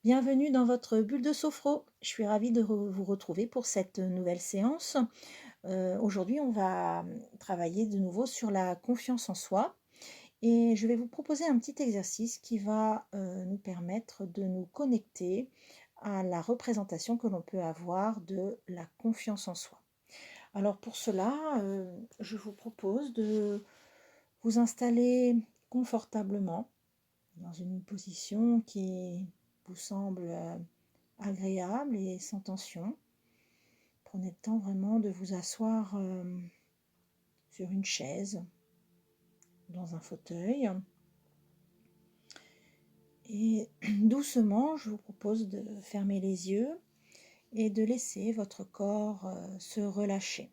Bienvenue dans votre bulle de sophro. Je suis ravie de vous retrouver pour cette nouvelle séance. Aujourd'hui, on va travailler de nouveau sur la confiance en soi et je vais vous proposer un petit exercice qui va nous permettre de nous connecter à la représentation que l'on peut avoir de la confiance en soi. Alors pour cela, je vous propose de vous installer confortablement dans une position qui vous semble agréable et sans tension. Prenez le temps vraiment de vous asseoir sur une chaise, dans un fauteuil. Et doucement, je vous propose de fermer les yeux et de laisser votre corps se relâcher.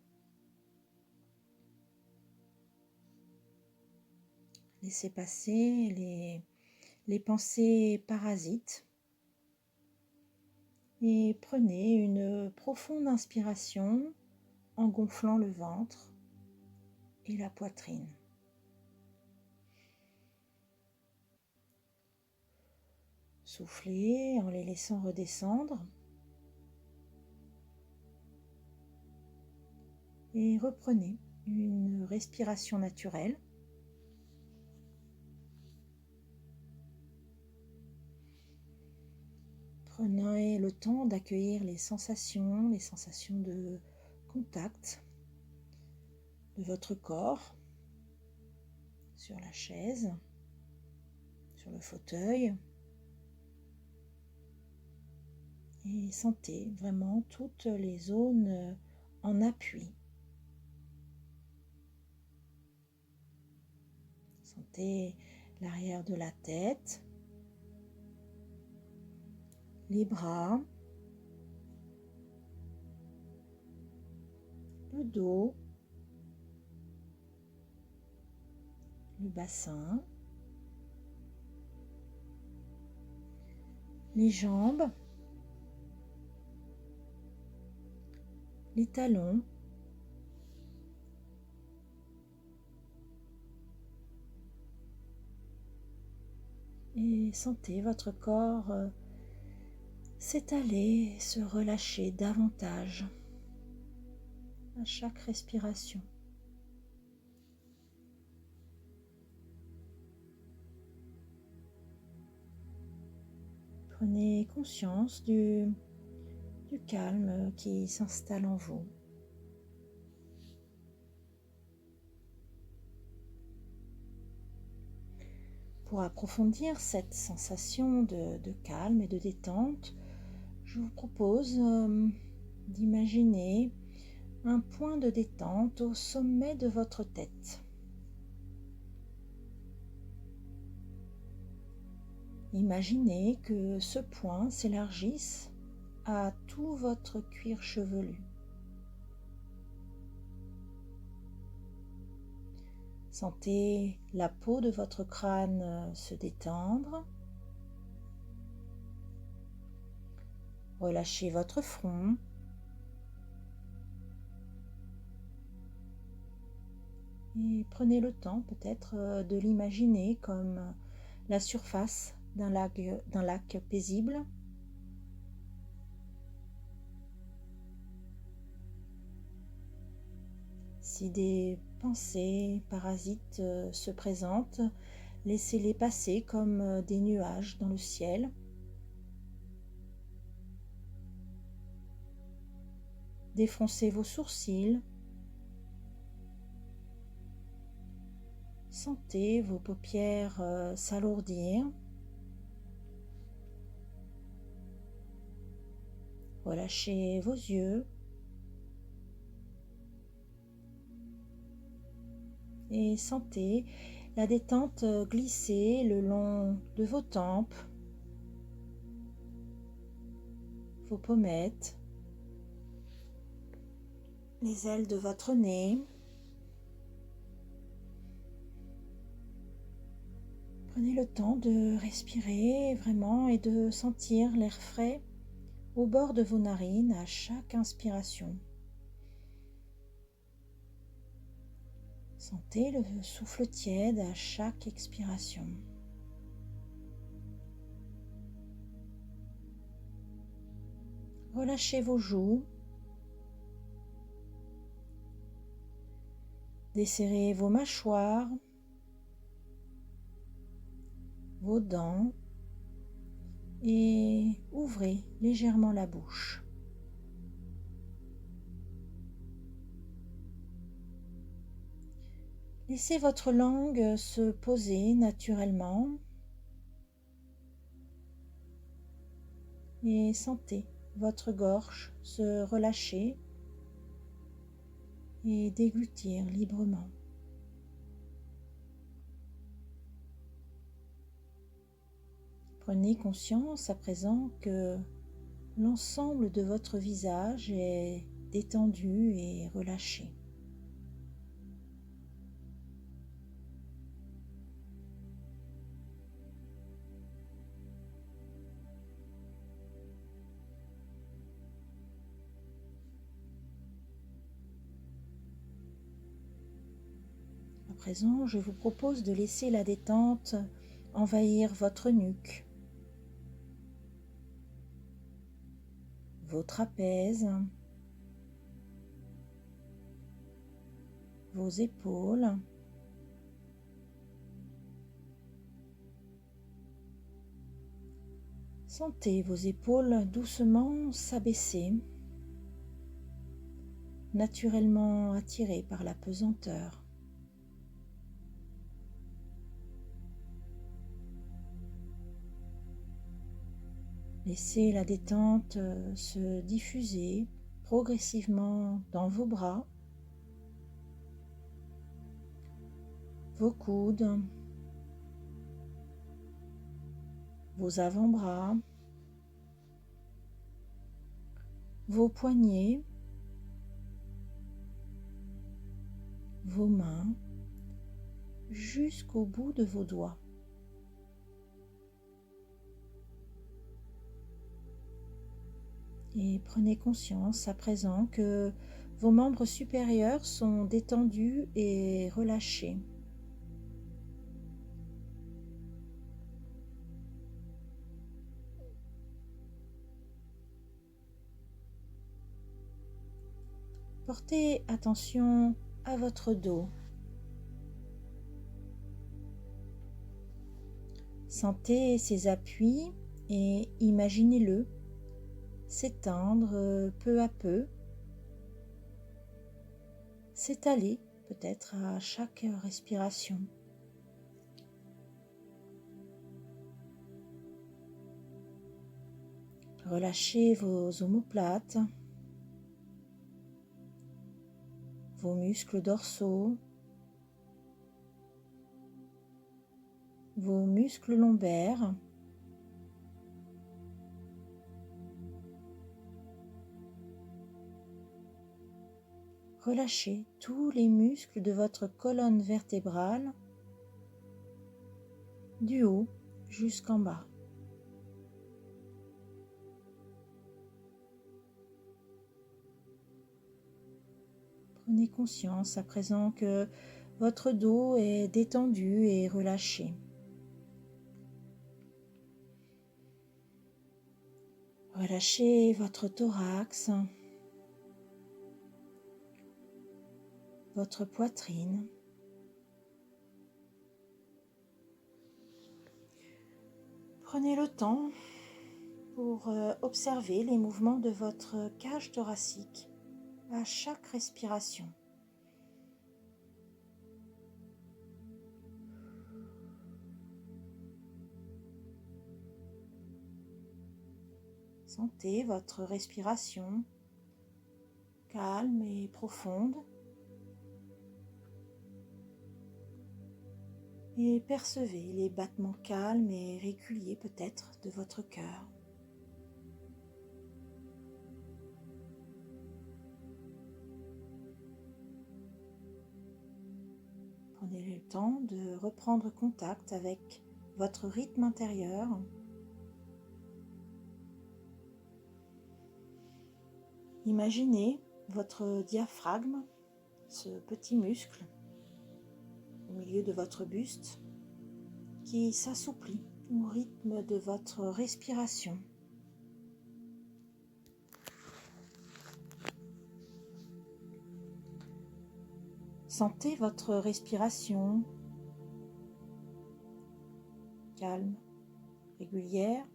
Laissez passer les pensées parasites et prenez une profonde inspiration en gonflant le ventre et la poitrine. Soufflez en les laissant redescendre et reprenez une respiration naturelle. Prenez le temps d'accueillir les sensations de contact de votre corps sur la chaise, sur le fauteuil. Et sentez vraiment toutes les zones en appui. Sentez l'arrière de la tête, les bras, le dos, le bassin, les jambes, les talons, et sentez votre corps s'étaler, se relâcher davantage à chaque respiration. Prenez conscience du calme qui s'installe en vous. Pour approfondir cette sensation de calme et de détente, je vous propose d'imaginer un point de détente au sommet de votre tête. Imaginez que ce point s'élargisse à tout votre cuir chevelu. Sentez la peau de votre crâne se détendre. Relâchez votre front. Et prenez le temps peut-être de l'imaginer comme la surface d'un lac paisible. Si des pensées parasites se présentent, laissez-les passer comme des nuages dans le ciel. Défoncez vos sourcils. Sentez vos paupières s'alourdir. Relâchez vos yeux. Et sentez la détente glisser le long de vos tempes, vos pommettes, les ailes de votre nez. Prenez le temps de respirer vraiment et de sentir l'air frais au bord de vos narines à chaque inspiration. Sentez le souffle tiède à chaque expiration. Relâchez vos joues. Desserrez vos mâchoires, vos dents et ouvrez légèrement la bouche. Laissez votre langue se poser naturellement et sentez votre gorge se relâcher et déglutir librement. Prenez conscience à présent que l'ensemble de votre visage est détendu et relâché. À présent, je vous propose de laisser la détente envahir votre nuque, vos trapèzes, vos épaules, sentez vos épaules doucement s'abaisser, naturellement attirées par la pesanteur. Laissez la détente se diffuser progressivement dans vos bras, vos coudes, vos avant-bras, vos poignets, vos mains, jusqu'au bout de vos doigts. Et prenez conscience à présent que vos membres supérieurs sont détendus et relâchés. Portez attention à votre dos. Sentez ses appuis et imaginez-le s'étendre peu à peu, s'étaler peut-être à chaque respiration. Relâchez vos omoplates, vos muscles dorsaux, vos muscles lombaires, relâchez tous les muscles de votre colonne vertébrale, du haut jusqu'en bas. Prenez conscience à présent que votre dos est détendu et relâché. Relâchez votre thorax, votre poitrine. Prenez le temps pour observer les mouvements de votre cage thoracique à chaque respiration. Sentez votre respiration calme et profonde et percevez les battements calmes et réguliers peut-être de votre cœur. Prenez le temps de reprendre contact avec votre rythme intérieur. Imaginez votre diaphragme, ce petit muscle au milieu de votre buste qui s'assouplit au rythme de votre respiration. Sentez votre respiration calme, régulière.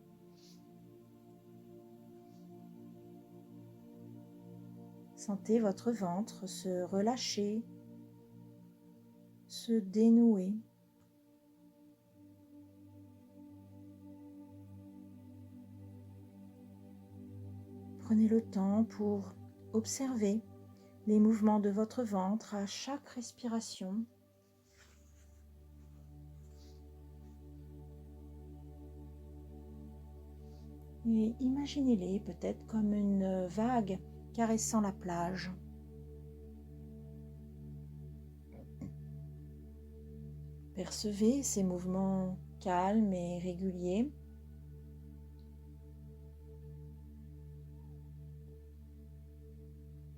Sentez votre ventre se relâcher, se dénouer. Prenez le temps pour observer les mouvements de votre ventre à chaque respiration. Et imaginez-les peut-être comme une vague caressant la plage. Percevez ces mouvements calmes et réguliers.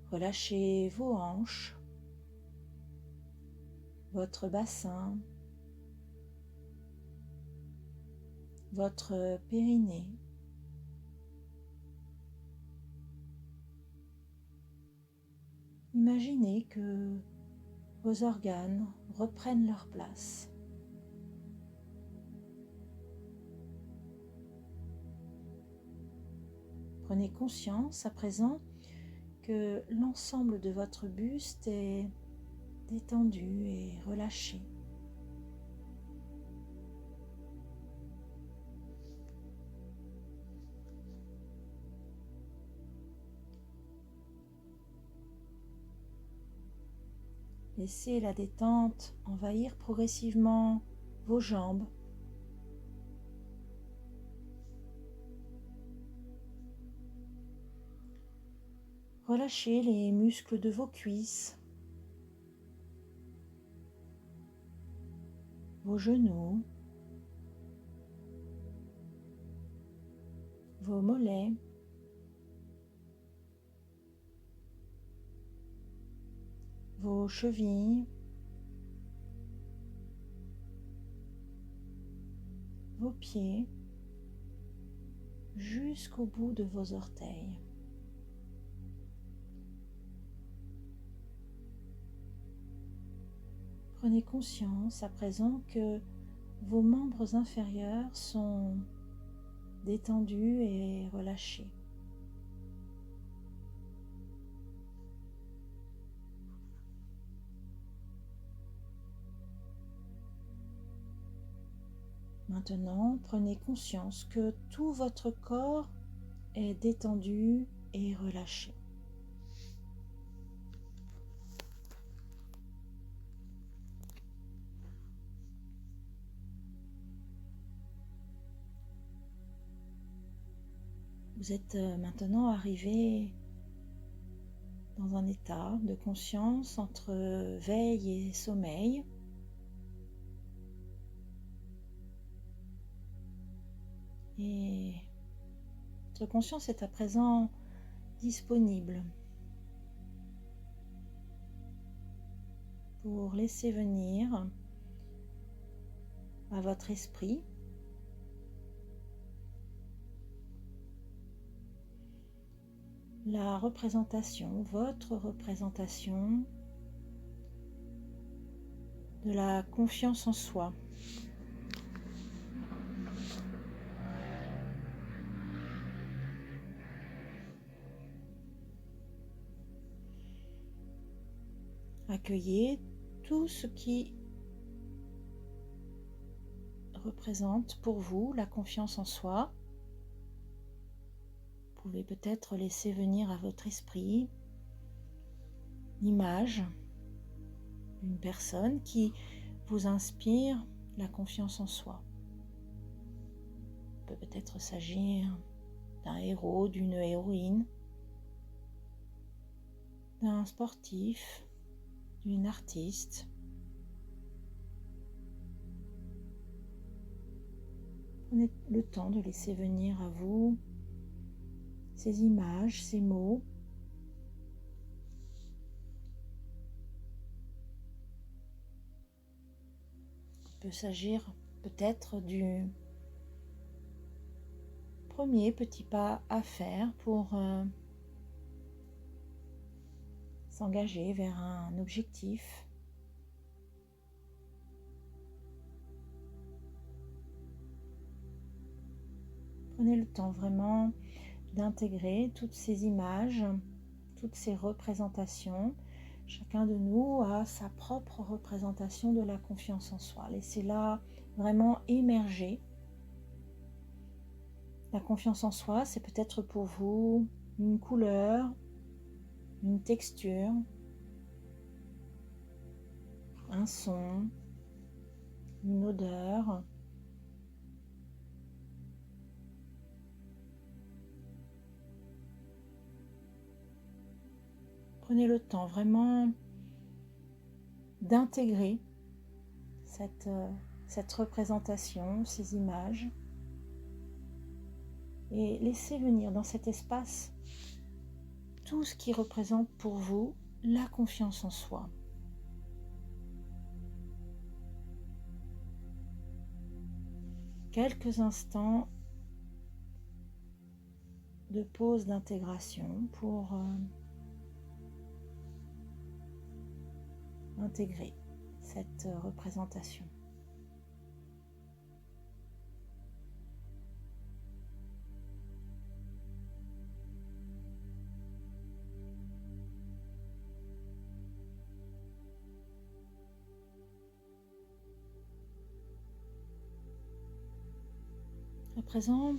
Relâchez vos hanches, votre bassin, votre périnée. Imaginez que vos organes reprennent leur place. Prenez conscience à présent que l'ensemble de votre buste est détendu et relâché. Laissez la détente envahir progressivement vos jambes. Relâchez les muscles de vos cuisses, vos genoux, vos mollets, vos chevilles, vos pieds, jusqu'au bout de vos orteils. Prenez conscience à présent que vos membres inférieurs sont détendus et relâchés. Maintenant, prenez conscience que tout votre corps est détendu et relâché. Vous êtes maintenant arrivé dans un état de conscience entre veille et sommeil. Et votre conscience est à présent disponible pour laisser venir à votre esprit la représentation, votre représentation de la confiance en soi. Accueillez tout ce qui représente pour vous la confiance en soi. Vous pouvez peut-être laisser venir à votre esprit l'image d'une personne qui vous inspire la confiance en soi. Il peut peut-être s'agir d'un héros, d'une héroïne, d'un sportif, d'une artiste. Prenez le temps de laisser venir à vous ces images, ces mots. Il peut s'agir peut-être du premier petit pas à faire pour s'engager vers un objectif Prenez le temps vraiment d'intégrer toutes ces images, toutes ces représentations. Chacun de nous a sa propre représentation de la confiance en soi. Laissez-la vraiment émerger. La confiance en soi, c'est peut-être pour vous une couleur, une texture, un son, une odeur. Prenez le temps vraiment d'intégrer cette représentation, ces images, et laissez venir dans cet espace tout ce qui représente pour vous la confiance en soi. Quelques instants de pause d'intégration pour intégrer cette représentation. À présent,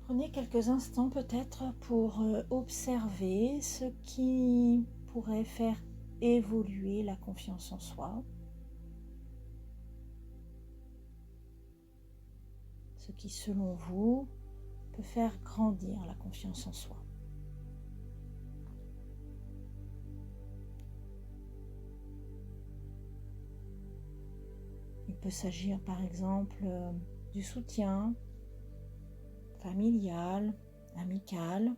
prenez quelques instants peut-être pour observer ce qui pourrait faire évoluer la confiance en soi, ce qui selon vous peut faire grandir la confiance en soi. Il peut s'agir par exemple du soutien familial, amical.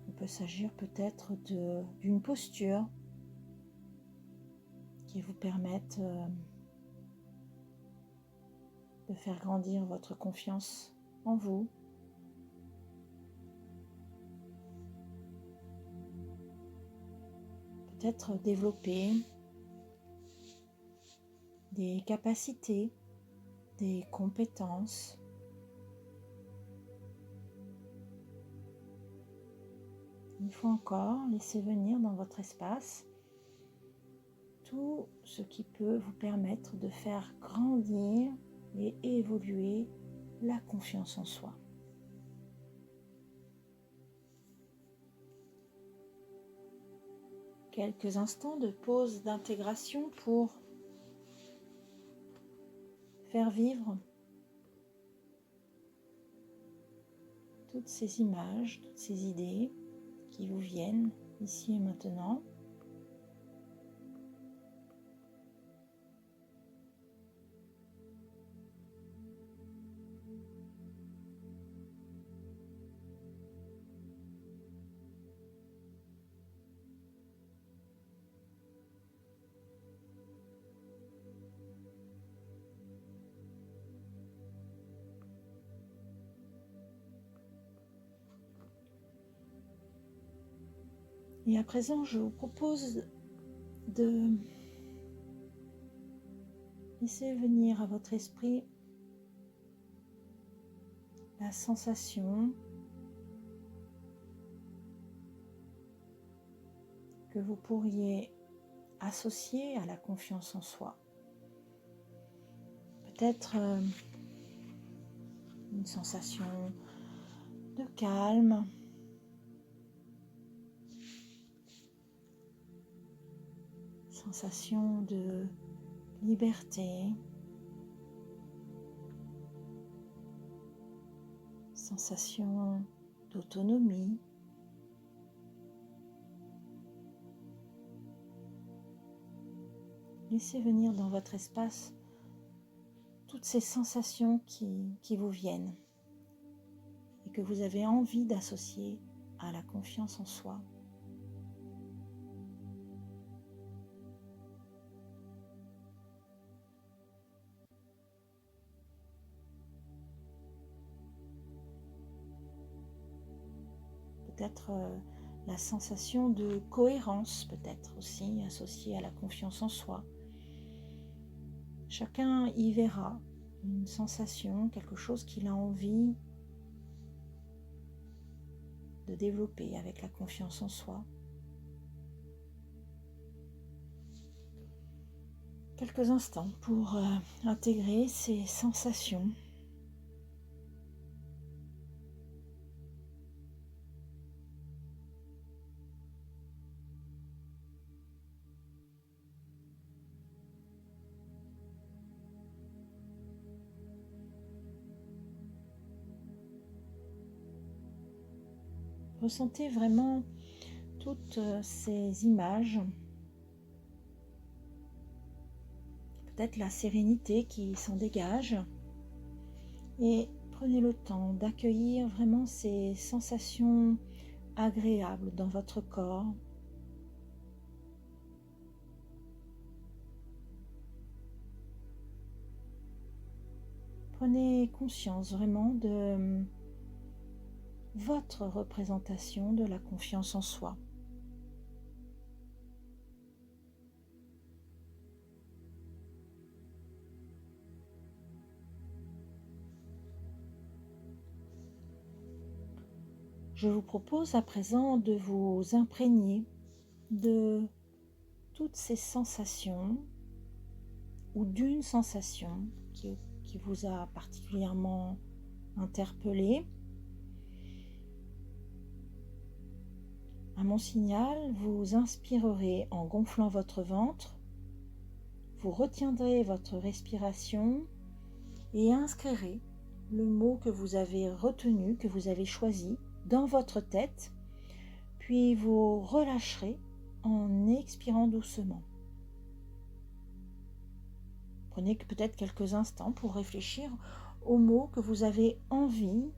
Il peut s'agir peut-être d'une posture qui vous permette de faire grandir votre confiance en vous. Peut-être développer des capacités, des compétences. Une fois encore, laissez venir dans votre espace tout ce qui peut vous permettre de faire grandir et évoluer la confiance en soi. Quelques instants de pause d'intégration pour faire vivre toutes ces images, toutes ces idées qui vous viennent ici et maintenant. Et à présent, je vous propose de laisser venir à votre esprit la sensation que vous pourriez associer à la confiance en soi. Peut-être une sensation de calme, sensation de liberté, sensation d'autonomie. Laissez venir dans votre espace toutes ces sensations qui vous viennent et que vous avez envie d'associer à la confiance en soi. Peut-être la sensation de cohérence peut-être aussi associée à la confiance en soi. Chacun y verra une sensation, quelque chose qu'il a envie de développer avec la confiance en soi. Quelques instants pour intégrer ces sensations. Ressentez vraiment toutes ces images, peut-être la sérénité qui s'en dégage, et prenez le temps d'accueillir vraiment ces sensations agréables dans votre corps. Prenez conscience vraiment de votre représentation de la confiance en soi. Je vous propose à présent de vous imprégner de toutes ces sensations ou d'une sensation qui vous a particulièrement interpellé. À mon signal, vous inspirerez en gonflant votre ventre, vous retiendrez votre respiration et inscrirez le mot que vous avez retenu, que vous avez choisi dans votre tête, puis vous relâcherez en expirant doucement. Prenez peut-être quelques instants pour réfléchir aux mots que vous avez envie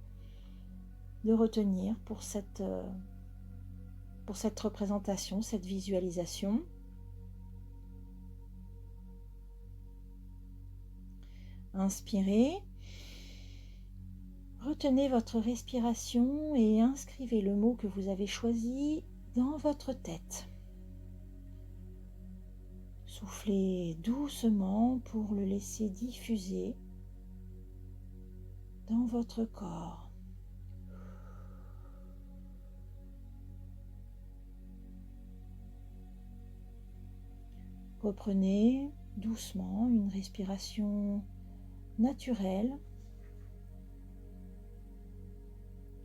de retenir pour cette représentation, cette visualisation. Inspirez, retenez votre respiration et inscrivez le mot que vous avez choisi dans votre tête. Soufflez doucement pour le laisser diffuser dans votre corps. Reprenez doucement une respiration naturelle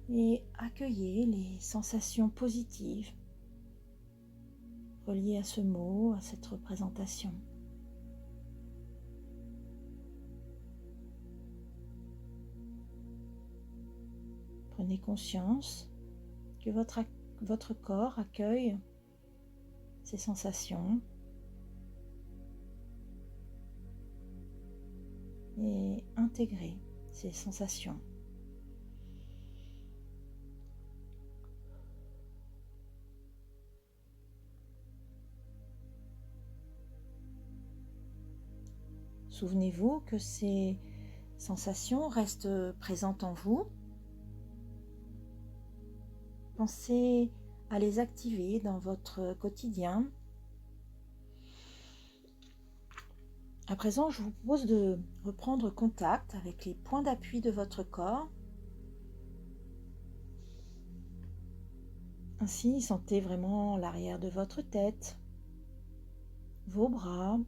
et accueillez les sensations positives reliées à ce mot, à cette représentation. Prenez conscience que votre corps accueille ces sensations et intégrez ces sensations. Souvenez-vous que ces sensations restent présentes en vous. Pensez à les activer dans votre quotidien. À présent, je vous propose de reprendre contact avec les points d'appui de votre corps. Ainsi, sentez vraiment l'arrière de votre tête, vos bras,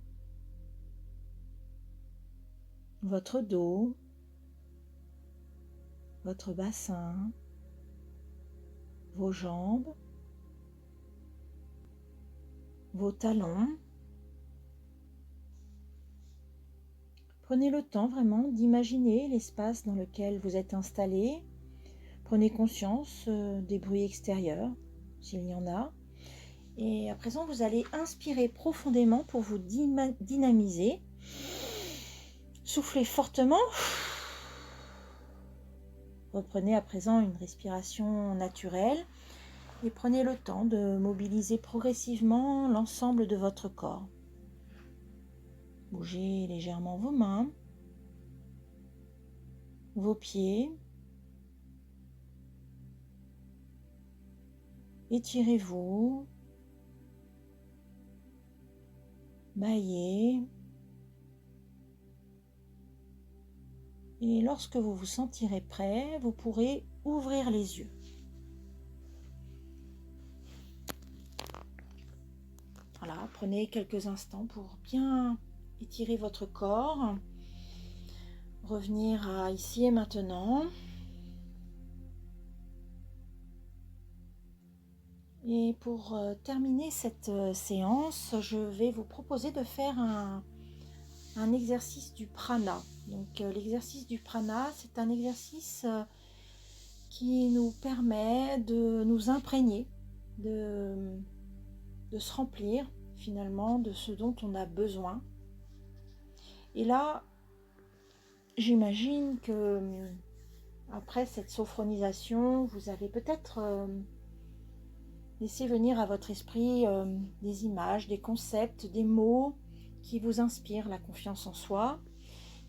votre dos, votre bassin, vos jambes, vos talons. Prenez le temps vraiment d'imaginer l'espace dans lequel vous êtes installé. Prenez conscience des bruits extérieurs, s'il y en a. Et à présent, vous allez inspirer profondément pour vous dynamiser. Soufflez fortement. Reprenez à présent une respiration naturelle et prenez le temps de mobiliser progressivement l'ensemble de votre corps. Bougez légèrement vos mains, vos pieds, Étirez-vous, baillez. Et lorsque vous vous sentirez prêt, vous pourrez ouvrir les yeux. Voilà, prenez quelques instants pour bien étirer votre corps. Revenir à ici et maintenant. Et pour terminer cette séance, je vais vous proposer de faire un exercice du prana. Donc l'exercice du prana, c'est un exercice qui nous permet de nous imprégner, de se remplir finalement de ce dont on a besoin. Et là, j'imagine que après cette sophronisation, vous avez peut-être laissé venir à votre esprit des images, des concepts, des mots qui vous inspirent la confiance en soi.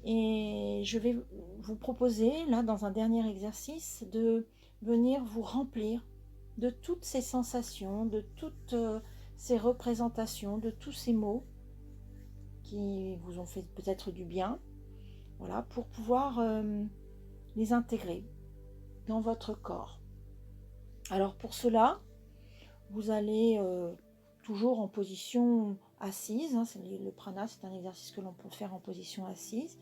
Et je vais vous proposer, là, dans un dernier exercice, de venir vous remplir de toutes ces sensations, de toutes ces représentations, de tous ces mots qui vous ont fait peut-être du bien, voilà, pour pouvoir les intégrer dans votre corps. Alors pour cela, vous allez toujours en position assise, hein, le prana, c'est un exercice que l'on peut faire en position assise,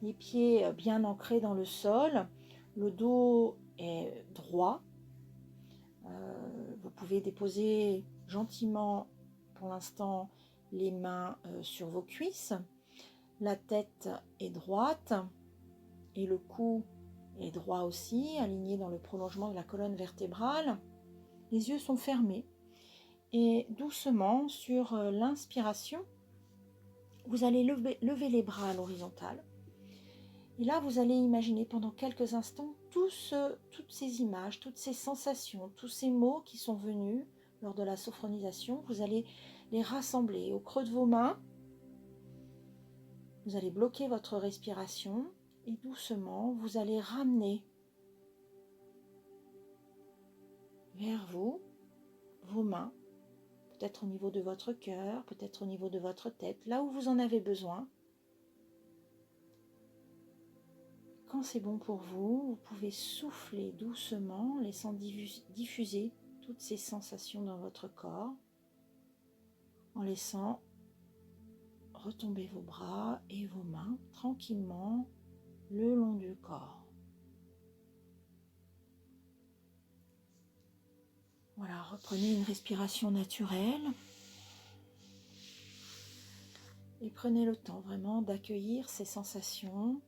les pieds bien ancrés dans le sol, le dos est droit. Vous pouvez déposer gentiment pour l'instant les mains sur vos cuisses, la tête est droite et le cou est droit aussi, aligné dans le prolongement de la colonne vertébrale. Les yeux sont fermés et doucement sur l'inspiration, vous allez lever les bras à l'horizontale. Et là, vous allez imaginer pendant quelques instants toutes ces images, toutes ces sensations, tous ces mots qui sont venus lors de la sophronisation. Vous allez les rassembler au creux de vos mains. Vous allez bloquer votre respiration et doucement, vous allez ramener vers vous vos mains, peut-être au niveau de votre cœur, peut-être au niveau de votre tête, là où vous en avez besoin. Quand c'est bon pour vous, vous pouvez souffler doucement, laissant diffuser toutes ces sensations dans votre corps, en laissant retomber vos bras et vos mains tranquillement le long du corps. Voilà, reprenez une respiration naturelle et prenez le temps vraiment d'accueillir ces sensations,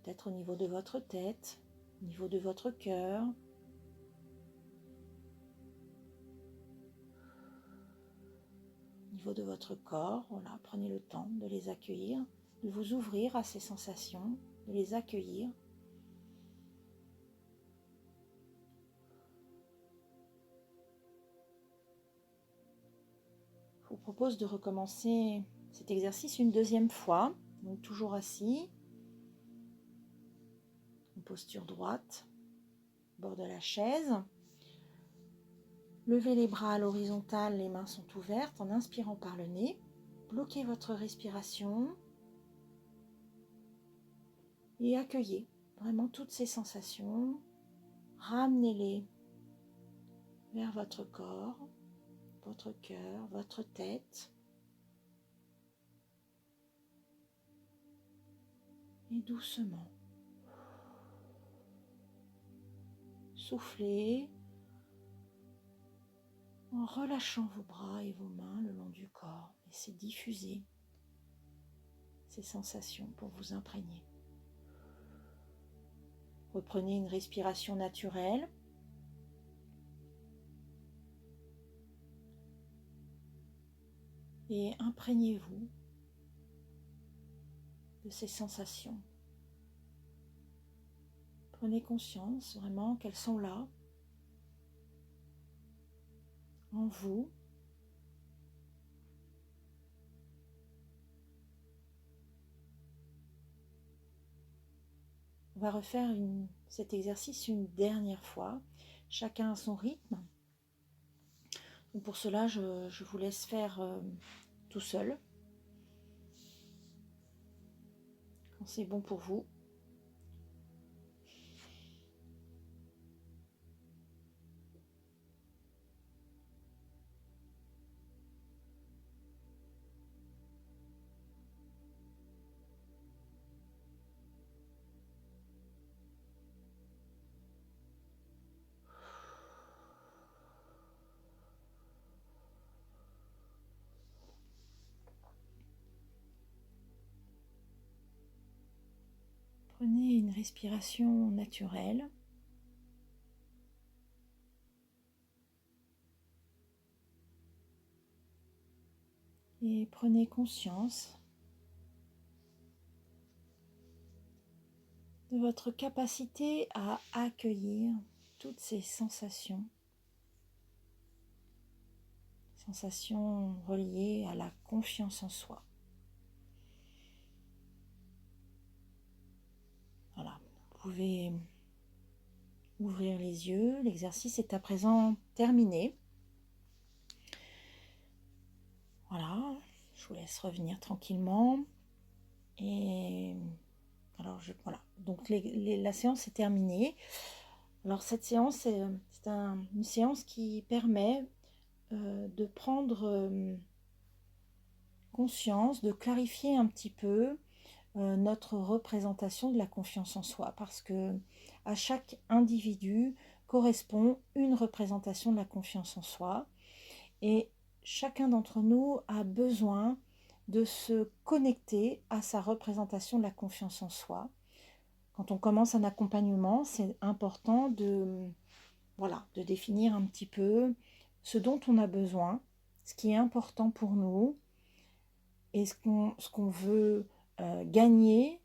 peut-être au niveau de votre tête, au niveau de votre cœur, au niveau de votre corps. Voilà, prenez le temps de les accueillir, de vous ouvrir à ces sensations, de les accueillir. Je vous propose de recommencer cet exercice une deuxième fois, donc toujours assis, en posture droite, au bord de la chaise. Levez les bras à l'horizontale, les mains sont ouvertes en inspirant par le nez. Bloquez votre respiration et accueillez vraiment toutes ces sensations. Ramenez-les vers votre corps, votre cœur, votre tête. Et doucement, soufflez en relâchant vos bras et vos mains le long du corps. Laissez diffuser ces sensations pour vous imprégner. Reprenez une respiration naturelle. Et imprégnez-vous de ces sensations. Prenez conscience vraiment qu'elles sont là, en vous. On va refaire cet exercice une dernière fois, chacun à son rythme. Pour cela, je vous laisse faire tout seul, quand c'est bon pour vous. Prenez une respiration naturelle. Et prenez conscience de votre capacité à accueillir toutes ces sensations. Sensations reliées à la confiance en soi. Voilà, vous pouvez ouvrir les yeux. L'exercice est à présent terminé. Voilà, je vous laisse revenir tranquillement. Et alors, voilà, donc la séance est terminée. Alors, cette séance, c'est une séance qui permet de prendre conscience, de clarifier un petit peu notre représentation de la confiance en soi, parce que à chaque individu correspond une représentation de la confiance en soi, et chacun d'entre nous a besoin de se connecter à sa représentation de la confiance en soi. Quand on commence un accompagnement, c'est important de définir un petit peu ce dont on a besoin, ce qui est important pour nous, et ce qu'on veut gagner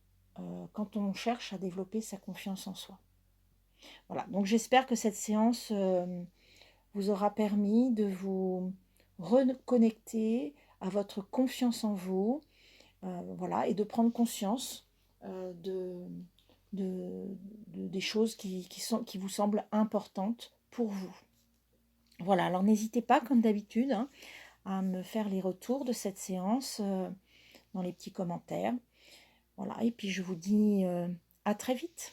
quand on cherche à développer sa confiance en soi. Voilà, donc j'espère que cette séance vous aura permis de vous reconnecter à votre confiance en vous, voilà, et de prendre conscience des choses qui vous semblent importantes pour vous. Voilà, alors n'hésitez pas, comme d'habitude, hein, à me faire les retours de cette séance dans les petits commentaires. Voilà, et puis je vous dis à très vite.